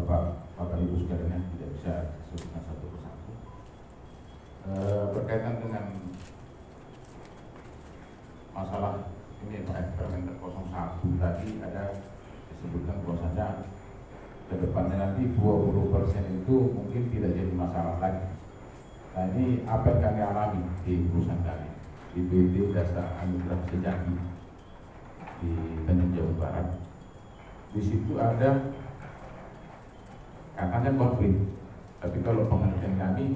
Bapak Ibu sekalian tidak bisa sebutkan satu persatu. Berkaitan dengan masalah ini Permendak 01 tadi ada disebutkan bahwasanya ke depannya nanti 20% itu mungkin tidak jadi masalah lagi. Nah, ini apa yang kami alami di perusahaan kami di PT Dasar Anugerah Sejati di Tanjung Jabung Barat. Di situ ada katanya konflik, tapi kalau pengertian kami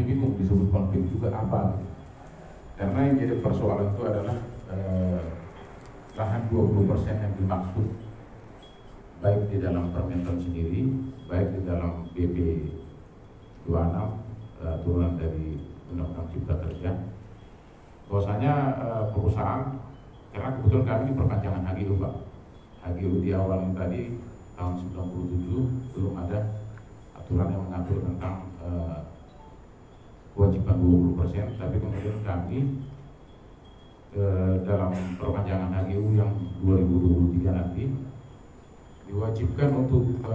bingung disebut konflik juga apa. Karena yang jadi persoalan itu adalah lahan 20% yang dimaksud baik di dalam Permentan sendiri, baik di dalam BP 26 turunan dari Undang-Undang Cipta Kerja. Bahwasanya perusahaan, karena kebetulan kami ini perpanjangan HGU Pak. HGU di awal tadi tahun 97 belum ada aturan yang mengatur tentang kewajiban 20%, tapi kemudian kami dalam perpanjangan HGU yang 2023 nanti diwajibkan untuk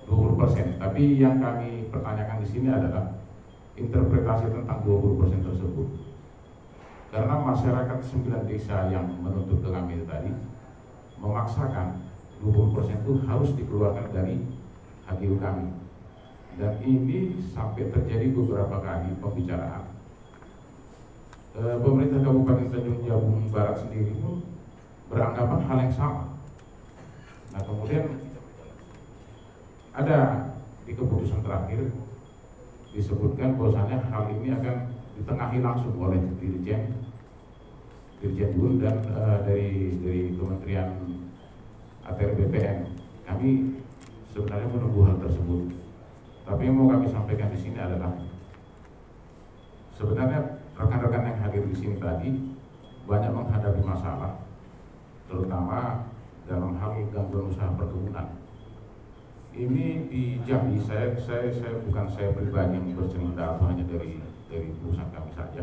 20%. Tapi yang kami pertanyakan di sini adalah interpretasi tentang 20% tersebut. Karena masyarakat 9 desa yang menuntut ke kami tadi memaksakan 20% itu harus dikeluarkan dari HGU kami. Dan ini sampai terjadi beberapa kali pembicaraan. Pemerintah Kabupaten Tanjung Jabung Barat sendiri pun beranggapan hal yang sama. Nah, kemudian ada di keputusan terakhir disebutkan bahwasanya hal ini akan ditengahi langsung oleh Dirjen Bun dan dari Kementerian ATR BPN. Kami sebenarnya menunggu hal tersebut. Tapi yang mau kami sampaikan di sini adalah sebenarnya rekan-rekan yang hadir di sini tadi banyak menghadapi masalah, terutama dalam hal gangguan usaha perkebunan. Ini di Jambi, bukan saya pribadi yang bercerita atau hanya dari perusahaan kami saja,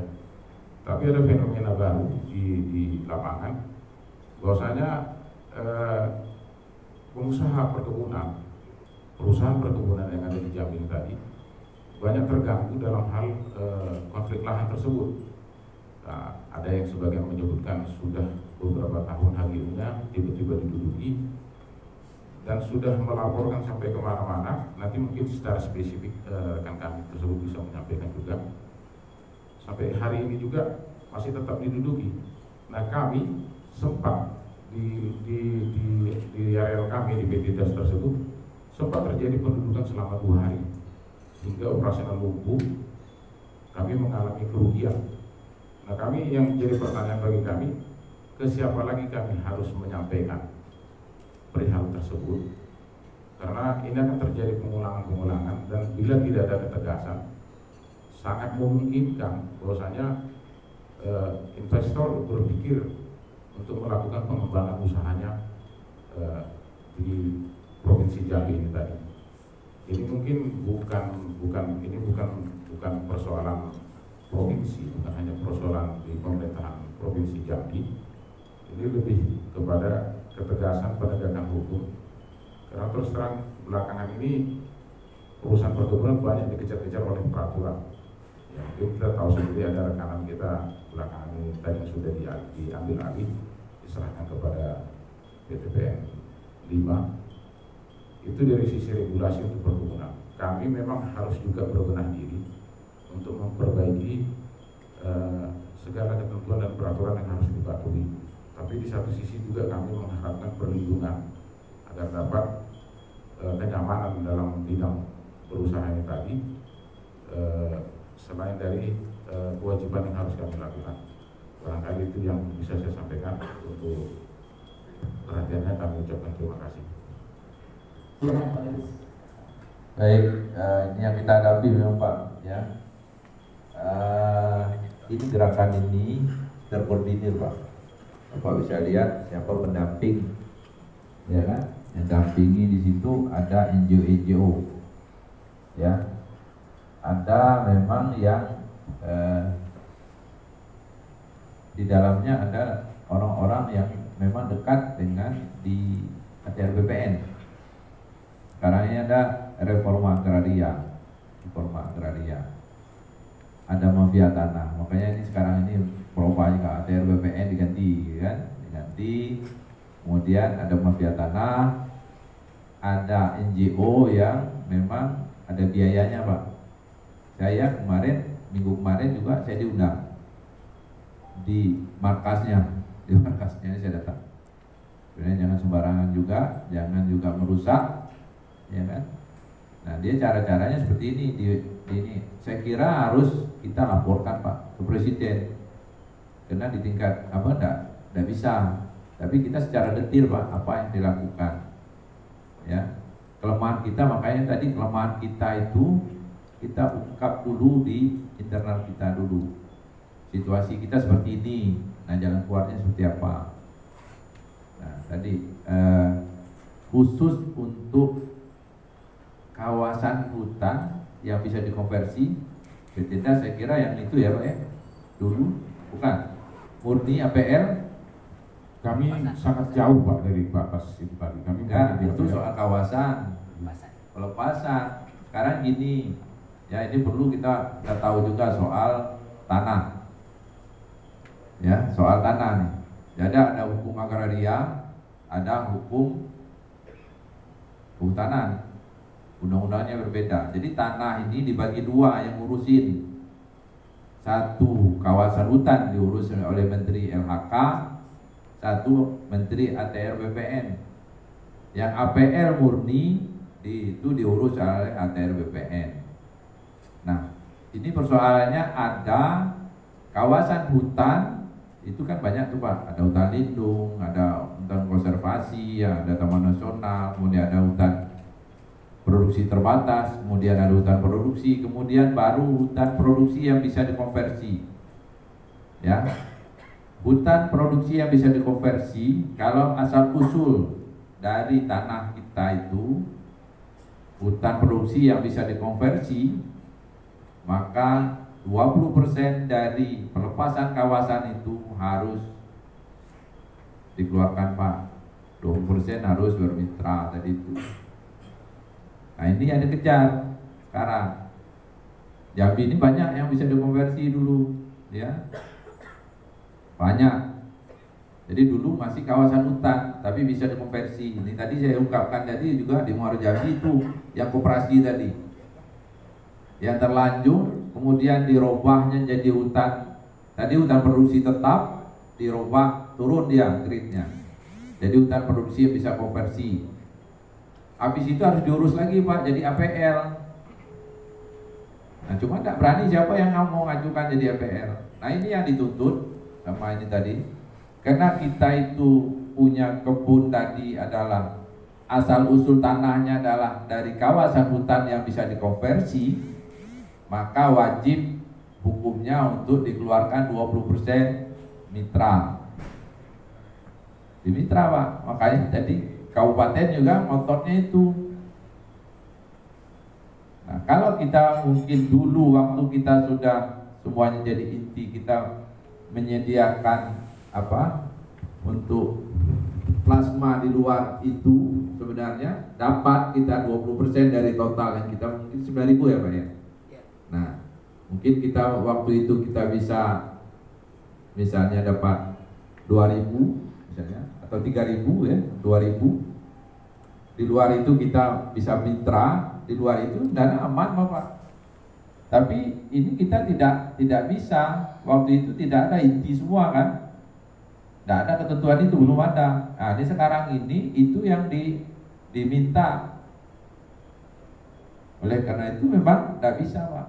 tapi ada fenomena baru di lapangan, bahwasanya pengusaha perkebunan, perusahaan perkebunan yang ada di Jambi tadi banyak terganggu dalam hal konflik lahan tersebut. Nah, ada yang sebagian menyebutkan sudah beberapa tahun HGU-nya tiba-tiba diduduki dan sudah melaporkan sampai kemana-mana. Nanti mungkin secara spesifik rekan kami tersebut bisa menyampaikan juga. Sampai hari ini juga masih tetap diduduki. Nah, kami sempat di area kami di PT Das tersebut sempat terjadi pendudukan selama 2 hari hingga operasional lumpuh. Kami mengalami kerugian. Nah, kami yang jadi pertanyaan bagi kami, ke siapa lagi kami harus menyampaikan perihal tersebut, karena ini akan terjadi pengulangan dan bila tidak ada ketegasan sangat memungkinkan bahwasanya investor berpikir untuk melakukan pengembangan usahanya di Provinsi Jambi ini tadi. Ini mungkin bukan persoalan provinsi, bukan hanya persoalan di pemerintahan Provinsi Jambi. Ini lebih kepada ketegasan penegakan hukum. Karena terus terang belakangan ini perusahaan perkebunan banyak dikejar-kejar oleh peraturan. Ya, mungkin kita tahu sendiri ada rekanan kita belakangan ini tadi sudah diambil alih, diserahkan kepada PTPN 5. Itu dari sisi regulasi untuk perkebunan. Kami memang harus juga berbenah diri untuk memperbaiki segala ketentuan dan peraturan yang harus dipatuhi. Tapi di satu sisi juga kami mengharapkan perlindungan agar dapat kenyamanan dalam bidang berusaha ini tadi, selain dari kewajiban yang harus kami lakukan. Barangkali itu yang bisa saya sampaikan. Untuk perhatiannya kami ucapkan terima kasih. Baik, ini yang kita hadapi memang Pak ya. Ini gerakan ini terkoordinir Pak. Bapak bisa lihat siapa pendamping, ya kan? Yang dampingi di situ ada NGO, ya. Ada memang yang di dalamnya ada orang-orang yang memang dekat dengan di ATR BPN. Sekarang ini ada reforma agraria, ada mafia tanah. Makanya ini sekarang ini perubahannya ATR BPN diganti, kan? Diganti. Kemudian ada mafia tanah, ada NGO yang memang ada biayanya, Pak. Saya minggu kemarin juga saya diundang di markasnya saya datang. Sebenarnya jangan sembarangan juga, jangan juga merusak, ya kan? Nah, dia cara-caranya seperti ini. Ini saya kira harus kita laporkan, Pak, ke Presiden, karena di tingkat apa enggak bisa. Tapi kita secara detil, Pak, apa yang dilakukan, ya. Kelemahan kita, makanya tadi kelemahan kita itu kita ungkap dulu di internal kita dulu. Situasi kita seperti ini, nah jalan keluarnya seperti apa. Nah tadi khusus untuk kawasan hutan yang bisa dikonversi, BTTA saya kira yang itu ya Pak ya, dulu bukan murni APL. Kami sangat jauh Pak dari batas itu tadi. Kami enggak, itu soal kawasan pelepasan. Sekarang gini, ya ini perlu kita tahu juga soal tanah, ya soal tanah nih. Jadi ada hukum agraria, ada hukum kehutanan, undang-undangnya berbeda. Jadi tanah ini dibagi dua yang ngurusin. Satu kawasan hutan diurus oleh Menteri LHK, satu Menteri ATR BPN. Yang APL murni itu diurus oleh ATR BPN. Nah, ini persoalannya ada kawasan hutan itu kan banyak tuh Pak. Ada hutan lindung, ada hutan konservasi, ya, ada taman nasional, kemudian ada hutan produksi terbatas, kemudian ada hutan produksi, kemudian baru hutan produksi yang bisa dikonversi. Ya. Hutan produksi yang bisa dikonversi, kalau asal usul dari tanah kita itu hutan produksi yang bisa dikonversi, maka 20% dari pelepasan kawasan itu harus dikeluarkan Pak. 20% harus bermitra tadi itu. Nah ini yang dikejar sekarang. Jambi ini banyak yang bisa dikonversi dulu, ya. Banyak. Jadi dulu masih kawasan hutan, tapi bisa dikonversi. Ini tadi saya ungkapkan tadi juga di Muara Jambi itu yang koperasi tadi, yang terlanjur kemudian dirubahnya jadi hutan. Tadi hutan produksi tetap dirubah turun dia grade-nya. Jadi hutan produksi yang bisa konversi. Habis itu harus diurus lagi Pak jadi APL. Nah cuma tidak berani siapa yang mau ngajukan jadi APL. Nah ini yang dituntut sama ini tadi. Karena kita itu punya kebun tadi adalah asal usul tanahnya adalah dari kawasan hutan yang bisa dikonversi, maka wajib hukumnya untuk dikeluarkan 20% mitra. Di mitra Pak, makanya tadi kabupaten juga ngototnya itu. Nah, kalau kita mungkin dulu waktu kita sudah semuanya jadi inti, kita menyediakan untuk plasma di luar itu sebenarnya dapat kita 20% dari total yang kita mungkin 9.000 ya Pak ya. Nah, mungkin kita waktu itu kita bisa misalnya dapat 2.000 misalnya atau 3.000 ya, 2.000. Di luar itu kita bisa mitra, di luar itu dana aman Bapak. Tapi ini kita tidak bisa, waktu itu tidak ada inti semua kan. Tidak ada ketentuan itu, belum ada. Nah ini sekarang ini itu yang diminta. Oleh karena itu memang tidak bisa Pak.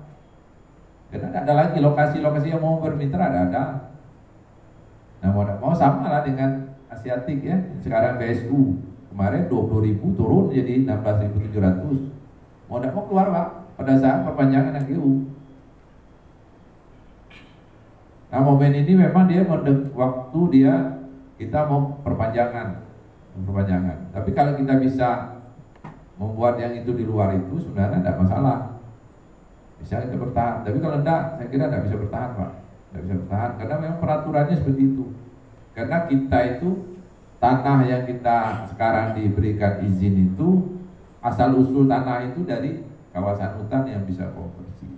Karena tidak ada lagi lokasi-lokasi yang mau bermitra, tidak ada. Nah mau sama lah dengan Asiatik ya, sekarang BSU kemarin 20.000 turun jadi 16.700. Mau tidak mau keluar Pak pada saat perpanjangan AGU. Nah momen ini memang dia waktu kita mau perpanjangan. Tapi kalau kita bisa membuat yang itu di luar itu sebenarnya tidak masalah, bisa kita bertahan. Tapi kalau tidak, saya kira tidak bisa bertahan Pak. Tidak bisa bertahan karena memang peraturannya seperti itu. Karena kita itu tanah yang kita sekarang diberikan izin itu asal usul tanah itu dari kawasan hutan yang bisa konversi.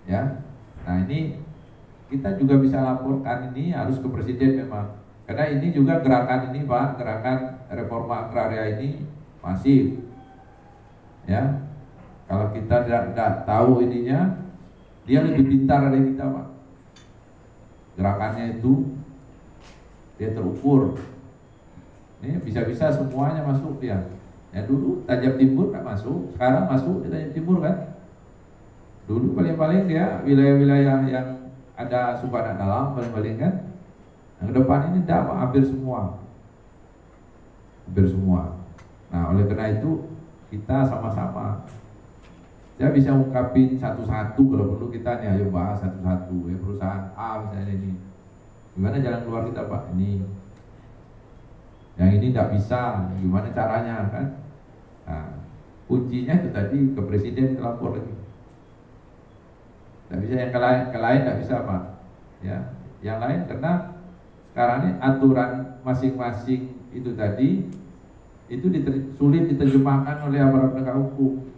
Ya, nah ini kita juga bisa laporkan ini harus ke presiden memang, karena ini juga gerakan ini Pak, gerakan reforma agraria ini masif. Ya, kalau kita tidak tahu ininya, dia lebih pintar dari kita Pak. Gerakannya itu dia terukur. Ini bisa-bisa semuanya masuk dia. Ya dulu Tajam Timur kan masuk, sekarang masuk di Tajam Timur kan. Dulu paling-paling dia wilayah-wilayah yang ada suku anak dalam paling-paling kan. Yang ke depan ini tidak, hampir semua. Hampir semua. Nah oleh karena itu kita sama-sama. Saya bisa ungkapin satu-satu kalau perlu kita nih, ayo bahas satu-satu. Ya perusahaan A misalnya ini. Gimana jalan keluar kita Pak? Ini. Yang ini tidak bisa, gimana caranya kan? Nah, kuncinya itu tadi ke presiden lapor lagi. Tidak bisa yang ke lain tidak bisa Pak. Ya, yang lain karena sekarang ini aturan masing-masing itu tadi itu sulit diterjemahkan oleh aparat penegak hukum.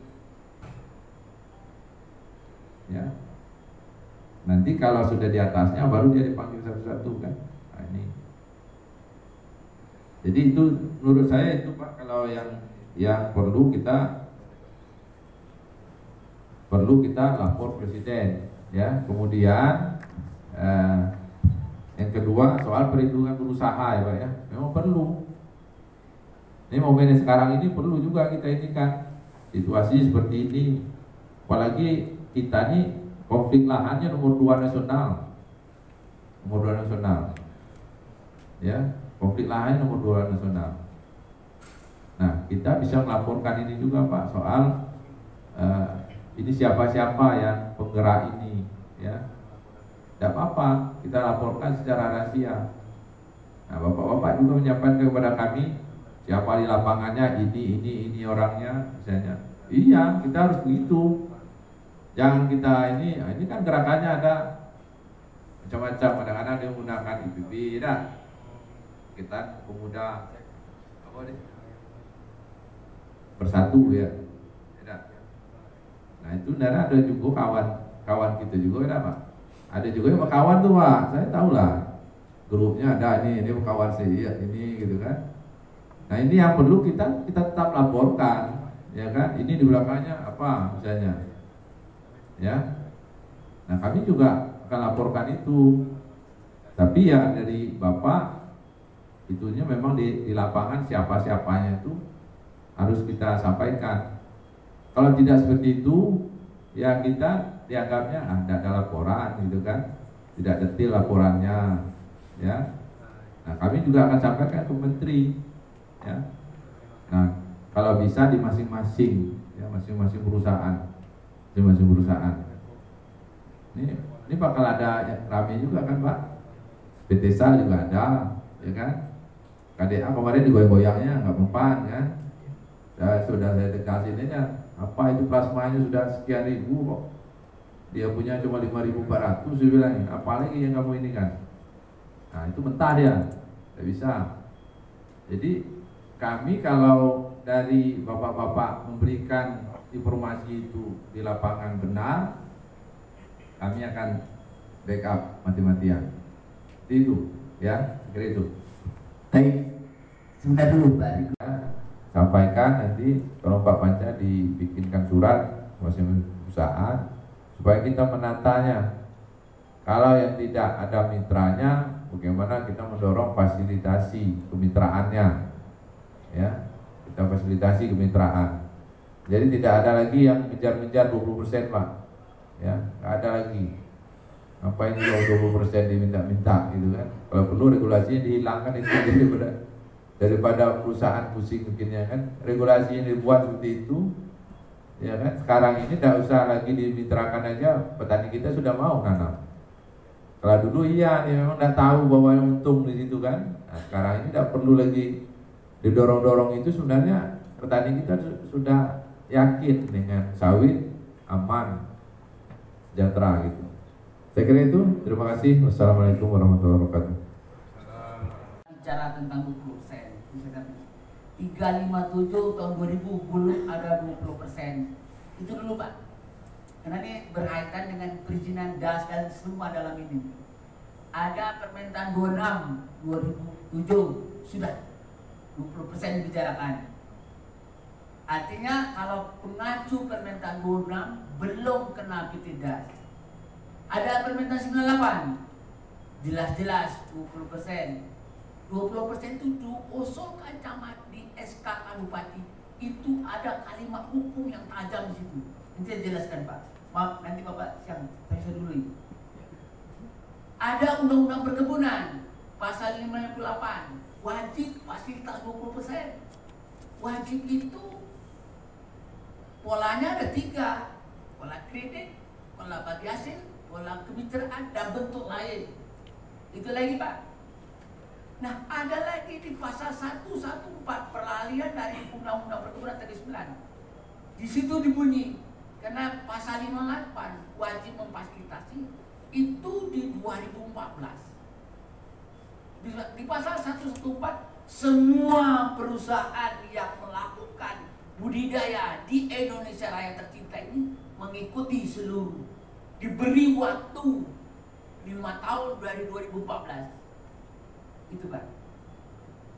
Ya, nanti kalau sudah di atasnya baru dia dipanggil satu-satu kan. Nah, ini. Jadi itu menurut saya itu Pak, kalau yang perlu kita lapor presiden ya. Kemudian yang kedua soal perlindungan berusaha ya Pak ya, memang perlu. Ini momen sekarang ini perlu juga kita ini kan situasi seperti ini, apalagi kita nih konflik lahannya nomor 2 nasional, ya. Konflik lahan nomor 2 nasional. Nah, kita bisa melaporkan ini juga Pak soal ini siapa-siapa yang penggerak ini, ya. Tidak apa-apa, kita laporkan secara rahasia. Nah, bapak-bapak juga menyampaikan kepada kami siapa di lapangannya, ini orangnya, misalnya. Iya, kita harus begitu. Jangan kita ini kan gerakannya ada macam-macam. Kadang-kadang dia menggunakan IPB, dah. Kita pemuda apa nih? Bersatu ya. Nah itu ada juga kawan kita juga ada Pak. Ada juga yang kawan tuh Pak. Saya tahu lah. Grupnya ada ini kawan saya ini gitu kan. Nah ini yang perlu kita tetap laporkan, ya kan? Ini di belakangnya apa misalnya, ya. Nah kami juga akan laporkan itu. Tapi ya dari Bapak itunya memang di lapangan siapa-siapanya itu harus kita sampaikan. Kalau tidak seperti itu, ya kita dianggapnya tidak ada laporan gitu kan, tidak detail laporannya, ya. Nah kami juga akan sampaikan ke menteri, ya. Nah kalau bisa di masing-masing, ya masing-masing perusahaan. Ini bakal ada yang rame juga kan Pak. PTSA juga ada, ya kan. KDA kemarin digoyang-goyangnya nggak mempan kan. Sudah saya dekasin aja, apa itu plasmanya sudah sekian ribu kok. Dia punya cuma 5.400, dia bilang, apalagi yang kamu ini kan. Nah itu mentah dia, tidak bisa. Jadi kami kalau dari bapak-bapak memberikan informasi itu di lapangan benar, kami akan backup mati-matian. Itu ya, kira itu. Baik, sebentar dulu Pak. Sampaikan nanti kalau Pak Panca dibikinkan surat masing perusahaan supaya kita menatanya. Kalau yang tidak ada mitranya, bagaimana kita mendorong fasilitasi kemitraannya, ya kita fasilitasi kemitraan. Jadi tidak ada lagi yang mengejar-ngejar 20% Pak, ya nggak ada lagi. Ngapain juga 20% diminta-minta gitu kan? Kalau perlu regulasinya dihilangkan itu daripada perusahaan pusing bikinnya kan. Regulasi yang dibuat seperti itu, ya kan. Sekarang ini tidak usah lagi dimitrakan aja, petani kita sudah mau nanam. Kalau dulu iya, dia memang tidak tahu bahwa untung di situ kan. Nah, sekarang ini tidak perlu lagi didorong-dorong itu, sebenarnya petani kita sudah yakin dengan sawit aman, sejahtera gitu. Saya kira itu, terima kasih. Wassalamualaikum warahmatullahi wabarakatuh. Bicara tentang 20%, misalkan 357 tahun 2000 belum ada 20%. Itu dulu Pak. Karena ini berkaitan dengan perizinan gas dan semua dalam ini. Ada permintaan 26 2007 sudah 20% dibicarakan. Artinya kalau pengacu permintaan 26 belum kena PT DAS. Ada permintaan 98 jelas-jelas 20%. 20% itu diusulkan camat di SK Bupati. Itu ada kalimat hukum yang tajam di situ. Nanti saya jelaskan Pak. Maaf, nanti Bapak siang saya dulu. Ada undang-undang perkebunan pasal 58 wajib fasilitas 20%. Wajib itu polanya ada 3, pola kredit, pola bagi hasil, pola kemitraan dan bentuk lain. Itu lagi Pak. Nah ada lagi di pasal 114 peralihan dari undang-undang perkebunan tadi 9. Di situ dibunyi karena pasal 58 wajib memfasilitasi itu di 2014. Di pasal 114 semua perusahaan yang melakukan budidaya di Indonesia Raya tercinta ini mengikuti seluruh, diberi waktu 5 tahun dari 2014. Itu Pak.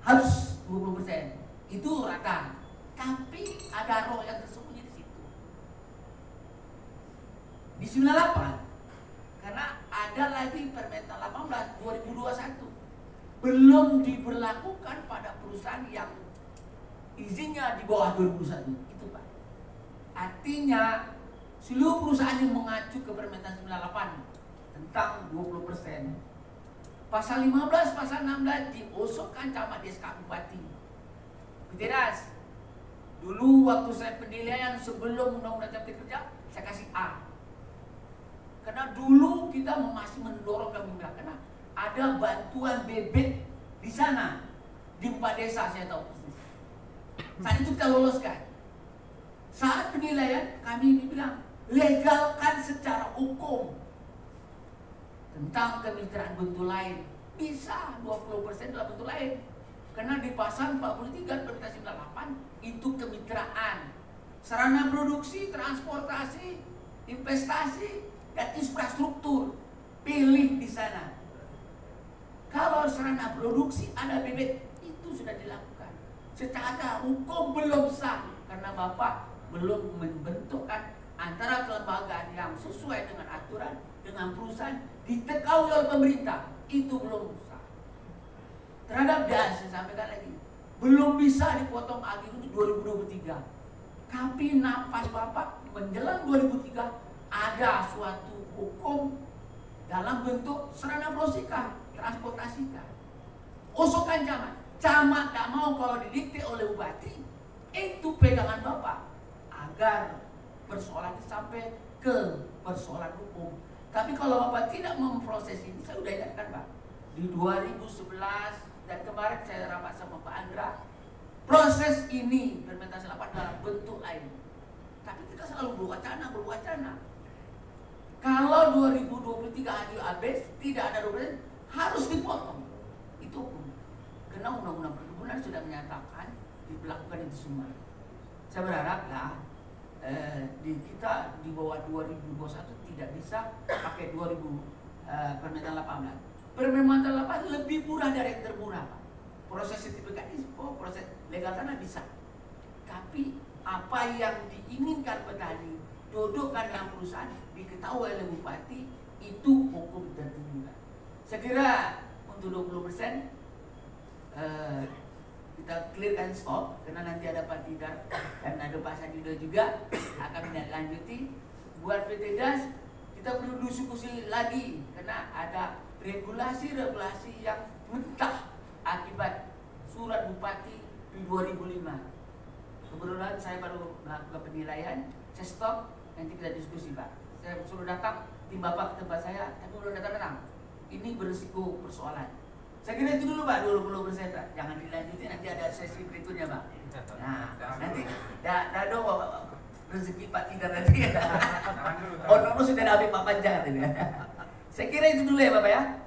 Harus 20%. Itu rata. Tapi ada roh yang tersembunyi di situ. Di 98 karena ada lagi permentan 18 2021 belum diberlakukan pada perusahaan yang izinnya di bawah 2001 itu Pak. Artinya seluruh perusahaan yang mengacu ke permentan 98 tentang 20%. Pasal 15, pasal 16 diusulkan camat di SK Bupati. PT DAS. Dulu waktu saya penilaian sebelum undang-undang Cipta Kerja saya kasih A. Karena dulu kita masih mendorong dan bilang karena ada bantuan bebek di sana di 4 desa saya tahu persis. Saat itu kita loloskan. Saat penilaian kami bilang legalkan secara hukum tentang kemitraan bentuk lain. Bisa 20% dalam bentuk lain. Karena di pasal 43 permentan 98 itu kemitraan. Sarana produksi, transportasi, investasi dan infrastruktur. Pilih di sana. Kalau sarana produksi ada bebek itu sudah dilakukan. Secara hukum belum sah karena Bapak belum membentukkan antara kelembagaan yang sesuai dengan aturan dengan perusahaan diketahui oleh pemerintah itu belum sah. Terhadap DAS saya sampaikan lagi belum bisa dipotong lagi untuk 2023. Tapi nafas Bapak menjelang 2003 ada suatu hukum dalam bentuk sarana produksi transportasikan. Usulkan camat tak mau kalau didikte oleh bupati itu pegangan Bapak agar persoalan sampai ke persoalan hukum. Tapi kalau Bapak tidak memproses ini, saya sudah ingatkan Pak di 2011 dan kemarin saya rapat sama Pak Andra, proses ini permentan 8 dalam bentuk lain. Tapi kita selalu berwacana. Kalau 2023 hari habis tidak ada 20% harus dipotong. Itu hukum. Karena undang-undang perkebunan sudah menyatakan dilakukan itu semua. Saya berharap lah kita di bawah 2021 tidak bisa pakai 2000 permentan 18. Permentan 18 lebih murah dari yang termurah Pak. Proses sertifikat ISPO, proses legal tanah bisa. Tapi apa yang diinginkan petani dudukkan dalam perusahaan diketahui oleh bupati itu hukum tertinggi. Saya kira untuk 20% kita clearkan stop karena nanti ada Pak Tidar dan ada Pak Sadido juga akan menindaklanjuti. Buat PT DAS kita perlu diskusi lagi karena ada regulasi-regulasi yang mentah akibat surat bupati di 2005. Kebetulan saya baru melakukan penilaian, saya stop. Nanti kita diskusi Pak. Saya suruh datang tim Bapak ke tempat saya, tapi belum datang. Ini berisiko persoalan. Saya kira itu dulu Pak, 20% Pak. Jangan dilanjutin, nanti ada sesi berikutnya Pak. Nah, nanti dado rezeki Pak Tidar nanti. Oh, sudah ada Pak Panjang. Saya kira itu dulu ya Bapak ya.